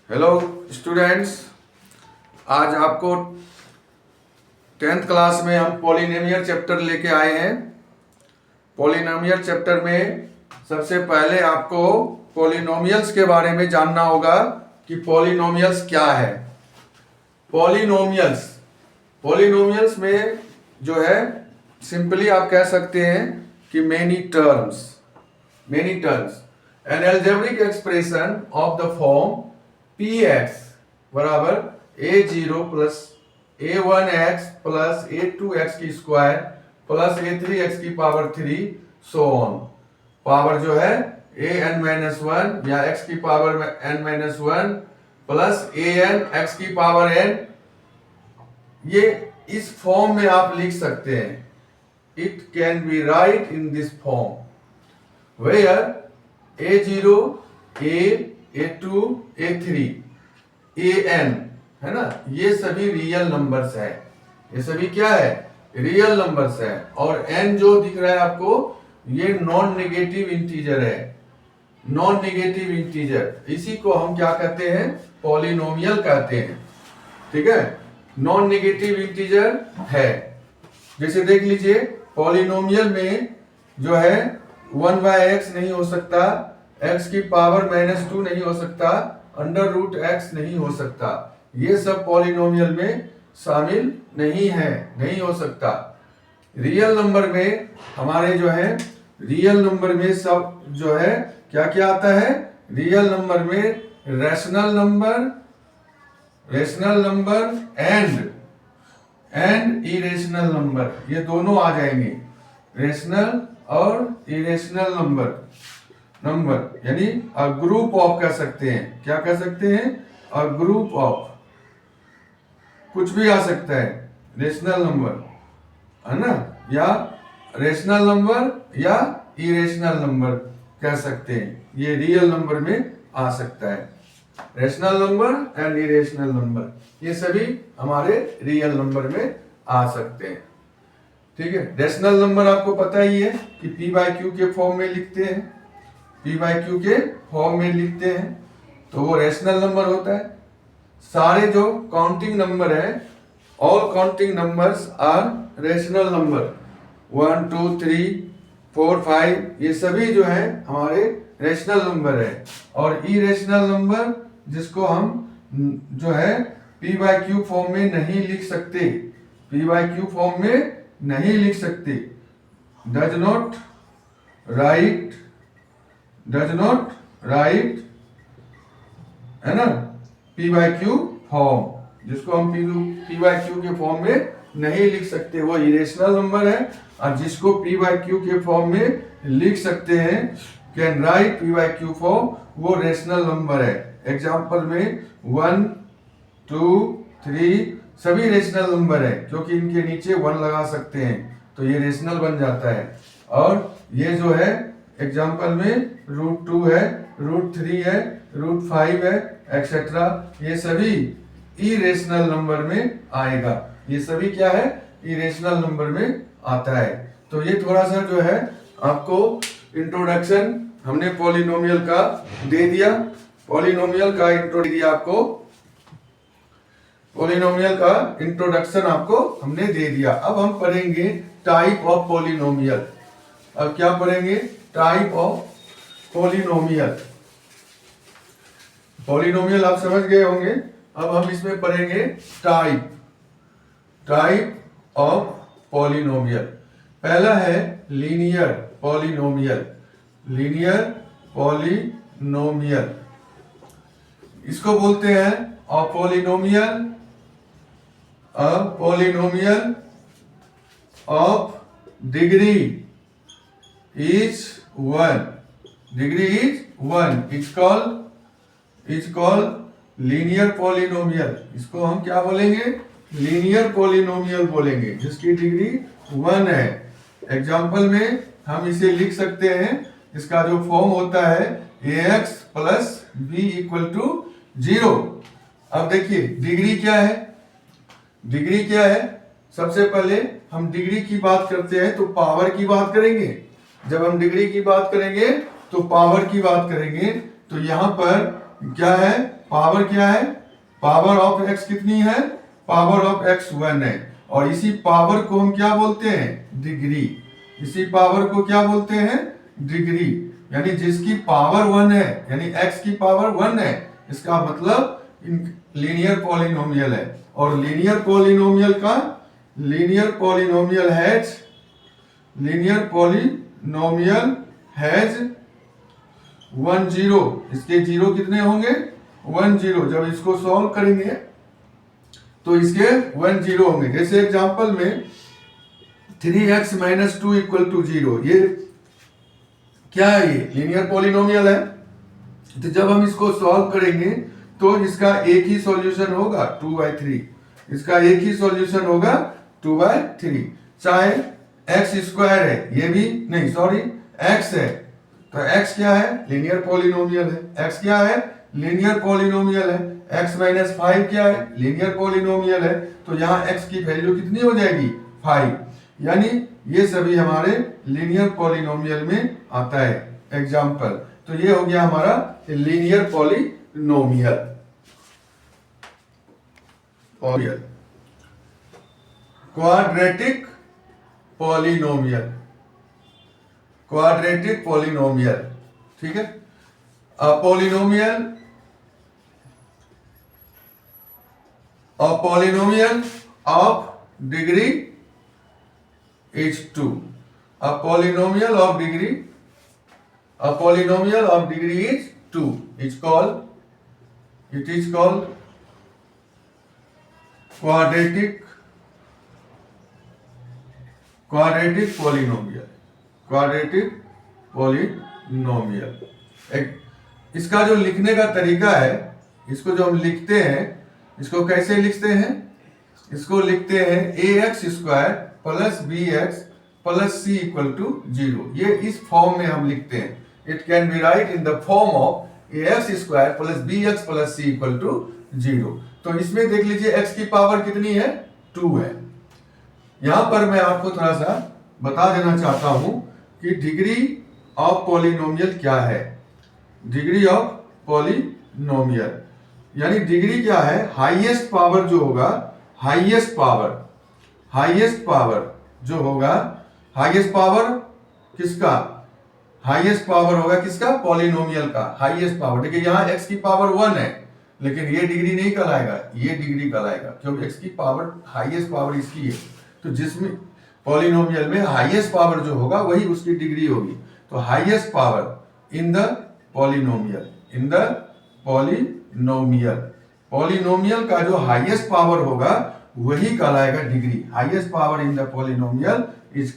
Hello students, आज आपको 10th class में हम पॉलिनोमियल चैप्टर लेके आए हैं। पॉलिनोमियल चैप्टर में सबसे पहले आपको पॉलिनोमियल्स के बारे में जानना होगा कि पॉलिनोमियल्स क्या है। पॉलिनोमियल्स में जो है सिंपली आप कह सकते हैं कि many terms an algebraic expression of the form px बराबर a0 plus a1x plus a2x की स्क्वायर प्लस a3x की पावर 3 सो ऑन। पावर जो है an-1 या x की power n-1 plus an x की पावर n, ये इस फॉर्म में आप लिख सकते हैं। It can be write in this form where a0 a2 a3 an है ना, ये सभी रियल नंबर्स है। ये सभी क्या है? रियल नंबर्स है। और n जो दिख रहा है आपको, ये नॉन नेगेटिव इंटीजर है। नॉन नेगेटिव इंटीजर, इसी को हम क्या कहते हैं? पॉलिनोमियल कहते हैं। ठीक है, नॉन नेगेटिव इंटीजर है। जैसे देख लीजिए, पॉलिनोमियल में जो है 1/x नहीं हो सकता, x की पावर -2 नहीं हो सकता, √x नहीं हो सकता। ये सब पॉलिनोमियल में शामिल नहीं है, नहीं हो सकता। रियल नंबर में हमारे जो है, रियल नंबर में सब जो है क्या क्या आता है? रियल नंबर में rational number and irrational number, ये दोनों आ जाएंगे। रेशनल और इरेशनल नंबर यानी अ ग्रुप ऑफ कह सकते हैं। क्या कह सकते हैं? अ ग्रुप ऑफ, कुछ भी आ सकता है। रेशनल नंबर है ना, या रेशनल नंबर या इरेशनल नंबर कह सकते हैं। ये रियल नंबर में आ सकता है। Rational number and irrational number, ये सभी हमारे रियल नंबर में आ सकते हैं। ठीक है, रेशनल नंबर आपको पता ही है कि p/q के फॉर्म में लिखते हैं। p/q के फॉर्म में लिखते हैं तो वो रेशनल नंबर होता है। सारे जो काउंटिंग नंबर है, all counting numbers are rational number. 1 2 3 4 5 ये सभी जो है हमारे रेशनल नंबर है। और इरेशनल नंबर जिसको हम जो है p/q फॉर्म में नहीं लिख सकते, p/q फॉर्म में नहीं लिख सकते। डज नॉट राइट है ना, p/q फॉर्म, जिसको हम p/q के फॉर्म में नहीं लिख सकते वो इरेशनल नंबर है। और जिसको p/q के फॉर्म में लिख सकते हैं, कैन राइट p/q फॉर्म, वो रेशनल नंबर है। एग्जाम्पल में 1 2 3 सभी रेशनल नंबर है, क्योंकि इनके नीचे 1 लगा सकते हैं तो ये रेशनल बन जाता है। और ये जो है एग्जाम्पल में √2 है, √3 है, √5 है, एक्सेट्रा, ये सभी इरेशनल नंबर में आएगा। ये सभी क्या है? इरेशनल नंबर में आता है। तो ये थोड़ा सा जो है आपको इंट्रोडक्शन हमने पॉलिनोमियल का दे दिया। पॉलिनोमियल का इंट्रो दिया आपको, पॉलिनोमियल का इंट्रोडक्शन आपको हमने दे दिया। अब हम पढ़ेंगे टाइप ऑफ पॉलिनोमियल। अब क्या पढ़ेंगे? Type of polynomial. पॉलिनोमियल आप समझ गए होंगे। अब हम इसमें पढ़ेंगे टाइप ऑफ पॉलिनोमियल। पहला है लीनियर पॉलिनोमियल। इसको बोलते हैं a polynomial of degree is 1। Degree is 1 is called linear polynomial. इसको हम क्या बोलेंगे? लीनियर पॉलिनोमियल बोलेंगे, जिसकी डिग्री 1 है। एग्जाम्पल में हम इसे लिख सकते हैं, इसका जो फॉर्म होता है ax plus b equal to 0। अब देखिए डिग्री क्या है? डिग्री क्या है? सबसे पहले हम डिग्री की बात करते हैं तो पावर की बात करेंगे। जब हम डिग्री की बात करेंगे तो पावर की बात करेंगे। तो यहाँ पर क्या है, पावर क्या है, पावर ऑफ x कितनी है, पावर ऑफ x 1 है। और इसी पावर को हम क्या बोलते हैं, डिग्री। इसी पावर को क्या बोलते हैं, डिग्री। यानी जिसकी पावर 1 है, यानी x की पावर 1 है, इसका मतलब लीनियर पॉलिनोमियल है। और लीनियर पॉलिनोमियल हैज 1 0। इसके जीरो कितने होंगे, 1 0। जब इसको सॉल्व करेंगे तो इसके 1 0 होंगे। जैसे एग्जांपल में 3x - 2 = 0, ये क्या है, ये लीनियर पॉलिनोमियल है। तो जब हम इसको सॉल्व करेंगे तो इसका एक ही सॉल्यूशन होगा 2/3। इसका एक ही सॉल्यूशन होगा 2/3। चाहे x² है, ये भी नहीं, सॉरी x है, तो x क्या है, लीनियर पॉलिनोमियल है। x क्या है, लीनियर पॉलिनोमियल है। x - 5 क्या है, लीनियर पॉलिनोमियल है। तो यहाँ x की वैल्यू कितनी हो जाएगी, 5। यानी ये सभी हमारे लीनियर पॉलिनोमियल में आता है। एग्जाम्पल, तो ये हो गया हमारा linear polynomial. Quadratic polynomial, quadratic polynomial, ठीक है। Polynomial of degree is 2. A polynomial of degree is 2. It is called quadratic polynomial. Quadratic polynomial. इसका जो लिखने का तरीका है, इसको जो हम लिखते हैं, इसको कैसे लिखते हैं, इसको लिखते हैं ax² + bx + c = 0। ये इस फॉर्म में हम लिखते हैं। It can be write in the form of ax² + bx + c = 0। तो इसमें देख लीजिए x की पावर कितनी है, 2 है। यहां पर मैं आपको थोड़ा सा बता देना चाहता हूं कि डिग्री ऑफ पॉलिनोमियल क्या है। डिग्री ऑफ पॉलिनोमियल यानी डिग्री क्या है, हाईएस्ट पावर जो होगा, हाईएस्ट पावर जो होगा, हाईएस्ट पावर किसका, हाईएस्ट पावर होगा किसका, पॉलिनोमियल का हाईएस्ट पावर। देखिए यहाँ x की पावर 1 है, लेकिन ये डिग्री नहीं कहलाएगा, ये डिग्री कहलाएगा, क्योंकि x की पावर, हाईएस्ट पावर इसकी है। तो जिसमें पॉलिनोमियल में हाईएस्ट पावर जो होगा वही उसकी डिग्री होगी। तो highest power in the polynomial का जो हाईएस्ट पावर होगा वही कहलाएगा degree. Highest power in the polynomial is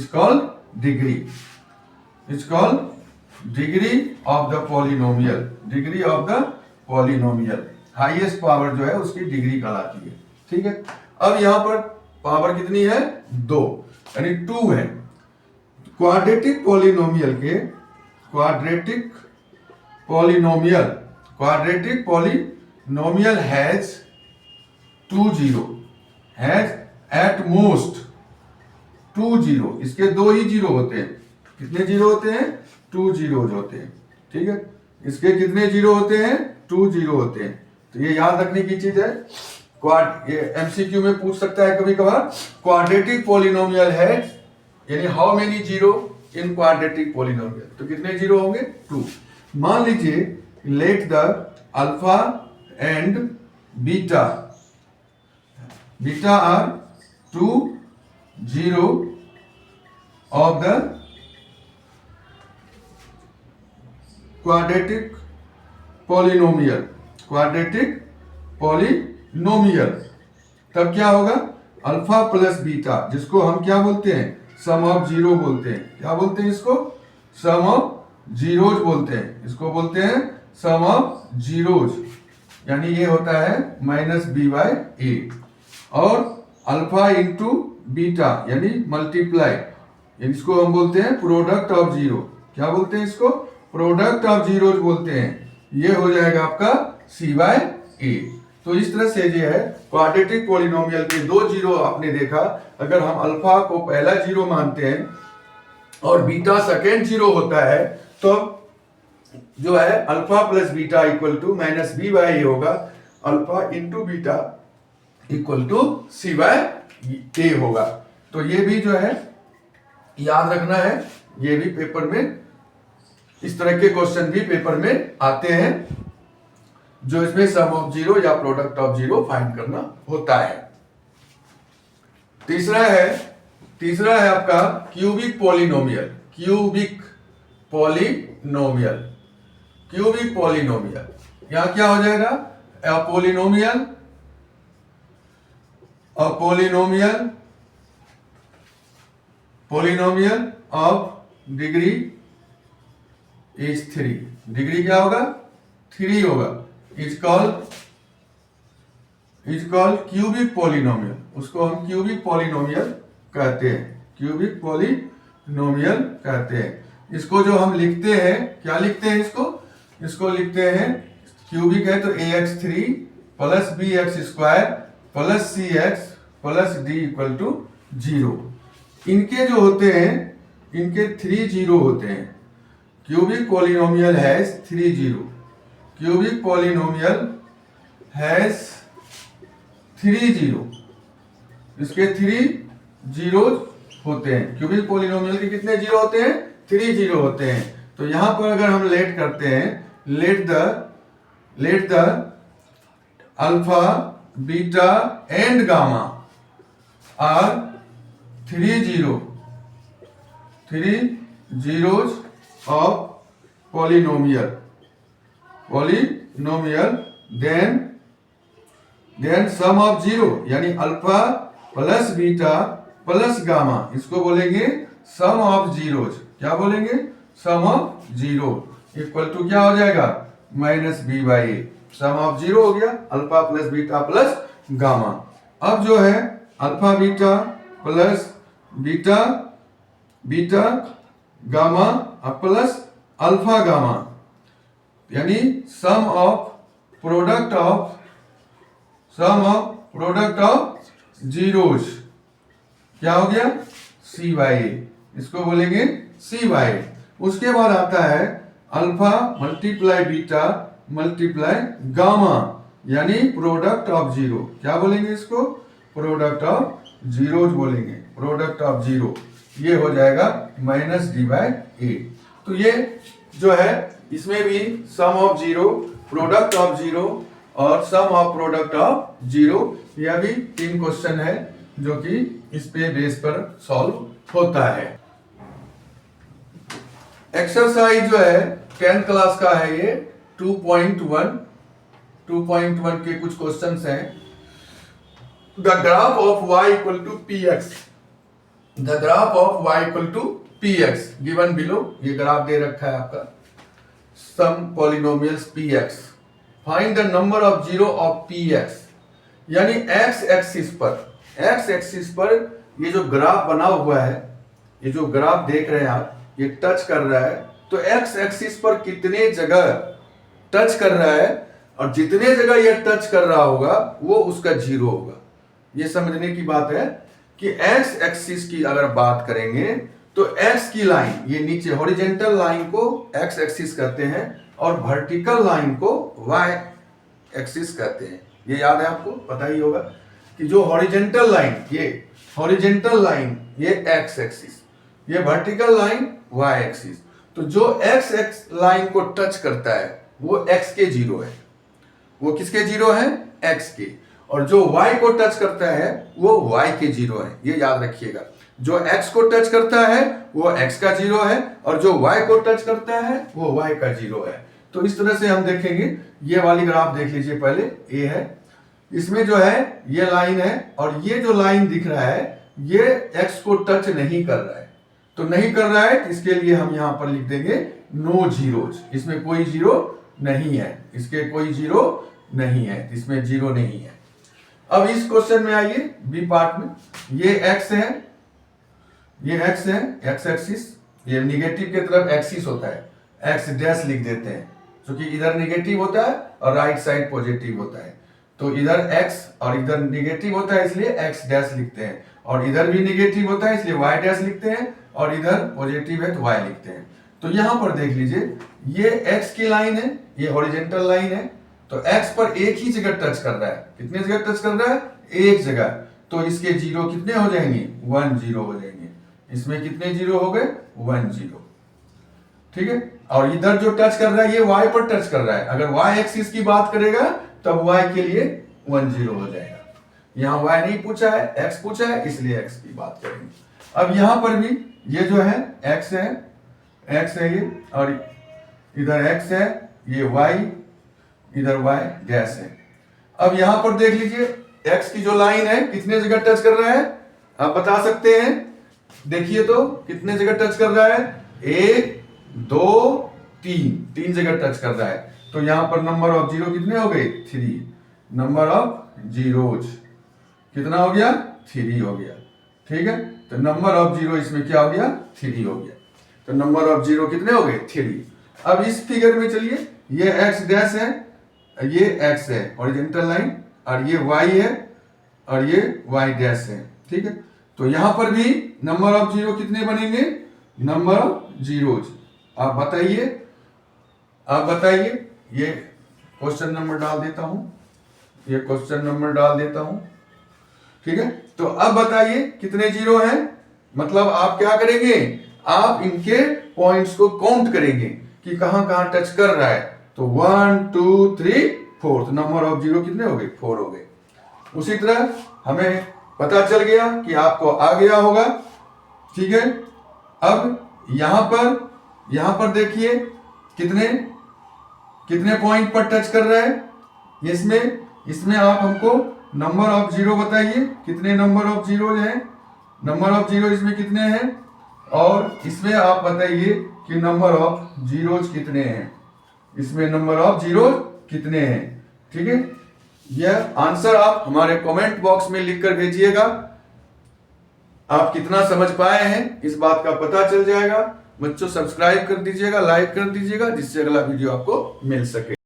called degree, degree of the polynomial. Highest power जो है उसकी डिग्री कहलाती है, ठीक है। अब यहां पर पावर कितनी है, 2, यानी 2 है। Quadratic polynomial has 2 0, has at most 2 0। इसके 2 ही जीरो होते हैं। कितने जीरो होते हैं, 2 जीरोज होते हैं, ठीक है। इसके कितने जीरो होते हैं, 2 जीरो होते हैं। तो ये याद रखने की चीज है। ये एमसीक्यू में पूछ सकता है कभी कभार, क्वाड्रेटिक पॉलिनोमियल हैज, यानी how many zero in quadratic polynomial, तो कितने जीरो होंगे, 2। मान लीजिए let the alpha and beta are 2 0 of the quadratic polynomial, तब क्या होगा, अल्फा प्लस बीटा, जिसको हम क्या बोलते हैं, सम ऑफ जीरो बोलते हैं। क्या बोलते हैं इसको, सम ऑफ जीरोज बोलते हैं। इसको बोलते हैं सम ऑफ जीरोज, यानी ये होता है -b/a। और अल्फा इंटू बीटा यानी मल्टीप्लाई, इसको हम बोलते हैं प्रोडक्ट ऑफ जीरो। क्या बोलते हैं इसको, प्रोडक्ट ऑफ जीरोज बोलते हैं। ये हो जाएगा आपका c/a। तो इस तरह से ये है क्वाड्रेटिक पॉलिनोमियल के 2 जीरो आपने देखा। अगर हम अल्फा को पहला जीरो मानते हैं और बीटा सेकेंड जीरो होता है, तो जो है alpha plus beta equal to minus B by A होगा, alpha into beta equal to C by A होगा। तो ये भी जो है याद रखना है, ये भी पेपर में इस तरह के क्वेश्चन भी पेपर में आते हैं, जो इसमें सम ऑफ जीरो या प्रोडक्ट ऑफ जीरो फाइंड करना होता है। तीसरा है आपका क्यूबिक पॉलिनोमियल। क्यूबिक पॉलिनोमियल यहां क्या हो जाएगा, polynomial of degree is 3। Degree क्या होगा, 3 होगा। Is called cubic polynomial. उसको हम क्यूबिक पॉलिनोमियल कहते हैं। इसको जो हम लिखते हैं, क्या लिखते हैं इसको लिखते हैं, क्यूबिक है तो ax3 plus bx² plus cx plus d equal to 0। इनके जो होते हैं, इनके 3 जीरो होते हैं। Cubic polynomial has 3 zero. Cubic polynomial has 3 zero. इसके 3 जीरो होते हैं। क्यूबिक पॉलिनोमियल के कितने जीरो होते हैं, 3 जीरो होते हैं। तो यहां पर अगर हम लेट करते हैं, let the alpha beta and gamma are 3 zeros of polynomial, then sum of zero यानी alpha plus beta plus gamma, इसको बोलेंगे सम ऑफ जीरोज। क्या बोलेंगे, sum of zero equal to क्या हो जाएगा, minus B by A. Sum of zero हो गया, alpha plus beta plus gamma. अब जो है alpha beta plus beta gamma plus alpha gamma, यानी sum of product of zeros क्या हो गया, सी बाई ए। इसको बोलेंगे सी बाई। उसके बाद आता है alpha multiply beta multiply gamma, यानी प्रोडक्ट ऑफ जीरो। क्या बोलेंगे इसको, प्रोडक्ट ऑफ जीरोज बोलेंगे, प्रोडक्ट ऑफ जीरो। ये हो जाएगा माइनस डी बाई ए। तो ये जो है इसमें भी sum of zero, product of zero और sum of product of zero, यह भी 3 क्वेश्चन है जो कि इस पे बेस पर सॉल्व होता है। एक्सरसाइज जो है 10th क्लास का है, ये 2.1 के कुछ क्वेश्चंस हैं। The graph of y equal to px, the graph of y equal to px given below. ये ग्राफ दे रखा है आपका, some polynomials px, find the number of zero of px। यानी x एक्सिस पर ये जो ग्राफ बना हुआ है, ये जो ग्राफ देख रहे हैं आप, ये टच कर रहा है। तो x एक्सिस पर कितने जगह टच कर रहा है, और जितने जगह ये टच कर रहा होगा वो उसका जीरो होगा। ये समझने की बात है कि x एक्सिस की अगर बात करेंगे तो x की लाइन, ये नीचे हॉरिजेंटल लाइन को x एक्सिस कहते हैं और वर्टिकल लाइन को y एक्सिस कहते हैं। ये याद है आपको, पता ही होगा कि जो हॉरिजेंटल लाइन, ये हॉरिजेंटल लाइन ये x एक्सिस, ये वर्टिकल लाइन y एक्सिस। तो जो x लाइन को टच करता है वो x के जीरो है। वो किसके जीरो है, x के। और जो y को टच करता है वो y के जीरो है। ये याद रखिएगा, जो x को टच करता है वो x का जीरो है, और जो y को टच करता है वो y का जीरो है। तो इस तरह से हम देखेंगे। ये वाली ग्राफ देख लीजिए पहले, ये है, इसमें जो है ये लाइन है, और ये जो लाइन दिख रहा है ये x को टच नहीं कर रहा है। तो नहीं कर रहा है, इसके लिए हम यहां पर लिख देंगे नो जीरोज। इसमें कोई जीरो नहीं है, इसके कोई जीरो नहीं है, इसमें जीरो नहीं है। अब इस क्वेश्चन में आइए बी पार्ट में। ये x है, ये x है, x एक्सिस, ये निगेटिव की तरफ एक्सिस होता है, x डैश लिख देते हैं क्योंकि इधर निगेटिव होता है और राइट साइड पॉजिटिव होता है। तो इधर x और इधर निगेटिव होता है इसलिए x डैश लिखते हैं, और इधर भी निगेटिव होता है इसलिए y डैश लिखते हैं, और इधर पॉजिटिव है तो y लिखते हैं। तो यहां पर देख लीजिए, ये x की लाइन है, ये हॉरिजेंटल लाइन है, तो x पर एक ही जगह टच कर रहा है। कितने जगह टच कर रहा है? एक जगह। तो इसके जीरो कितने हो जाएंगे? 1 0 हो जाएंगे। इसमें कितने जीरो हो गए? 1 0। ठीक है, और इधर जो टच कर रहा है ये y पर टच कर रहा है। अगर y एक्सिस की बात करेगा तब y के लिए 1 0 हो जाएगा। यहां y नहीं पूछा है, x पूछा है, इसलिए x की बात करेंगे। अब यहां पर भी ये जो है x है ये, और इधर x है, ये y, इधर y डैश है। अब यहां पर देख लीजिए, x की जो लाइन है कितने जगह टच कर रहा है? आप बता सकते हैं? देखिए तो कितने जगह टच कर रहा है? 1 2 3 जगह टच कर रहा है। तो यहां पर नंबर ऑफ जीरो कितने हो गए? 3। नंबर ऑफ जीरोज कितना हो गया? 3 हो गया। ठीक है, तो नंबर ऑफ जीरो इसमें क्या हो गया? 3 हो गया। तो नंबर ऑफ जीरो कितने हो गए? 3। अब इस फिगर में चलिए, ये x डैश है, ये x है हॉरिजॉन्टल लाइन, और ये y है, और ये y डैश है। ठीक है, तो यहां पर भी नंबर ऑफ जीरो कितने बनेंगे? Number of zeros. आप बताइए, ये क्वेश्चन नंबर डाल देता हूं, ये क्वेश्चन नंबर डाल देता हूं। ठीक है, तो अब बताइए कितने जीरो हैं? मतलब आप क्या करेंगे? आप इनके पॉइंट्स को काउंट करेंगे कि कहां कहां टच कर रहा है। तो 1 2 3 4, तो नंबर ऑफ जीरो कितने हो गए? 4 हो गए। उसी तरह हमें पता चल गया कि आपको आ गया होगा। ठीक है, अब यहां पर देखिए कितने पॉइंट पर टच कर रहा है। इसमें आप हमको नंबर ऑफ जीरो बताइए, कितने नंबर ऑफ जीरो हैं? नंबर ऑफ जीरो इसमें कितने हैं? और इसमें आप बताइए कि नंबर ऑफ जीरोज कितने हैं, इसमें नंबर ऑफ जीरो कितने हैं। ठीक है, यह आंसर आप हमारे कमेंट बॉक्स में लिखकर भेजिएगा। आप कितना समझ पाए हैं इस बात का पता चल जाएगा। बच्चों, सब्सक्राइब कर दीजिएगा, लाइक कर दीजिएगा, जिससे अगला वीडियो आपको मिल सके।